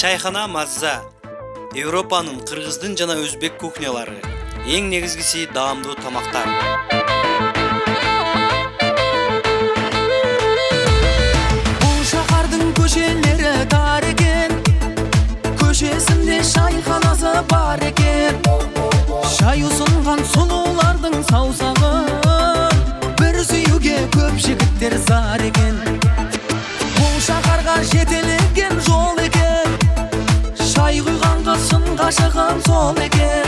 Чайхана мазза. Европанын, Кыргыздын жана өзбек кухнялары. Эң негизгиси даамдуу тамактар. Бул шаһардын көчөлөрү тар экен. Көчөсүндө чайханасы бар экен. Чай усунган сулуулардын саусагын бир сүйүүгө көп жигиттер зар экен. Бул шаһарга жетелеген жол экен. Чай куйганга сын кашыгым сол экен.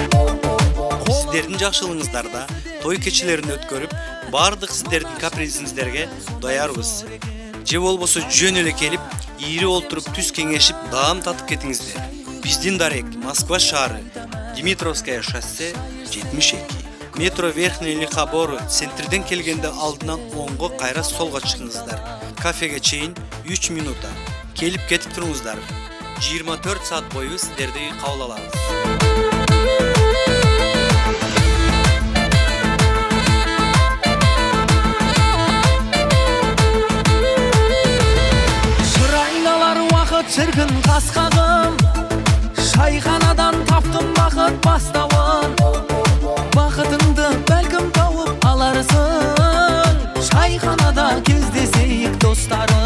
Сиздердин жакшылыгыңыздарда той кечелерин өткөрүп, бардык сиздердин капризиңиздерге даярбыз. Же болбосо жөн эле келип, ийри олтуруп түз кеңешип, даам татып кетиңиздер. Биздин дарек Москва шаары, Димитровская шоссе 72. Метро Верхний Лихобор центрден келгенде алдынан оңго кайра солго чыгыңыздар. Кафеге чейин 3 минута. Келип кетип туруңуздар. 24 саат бою сиздерди кабыл алабыз. Çırgın kaskağım Çayxanadan taptım bakıt bastağın Bakıtındı belkim tavıp alarsın Çayxanada kezdeseyik dostlarım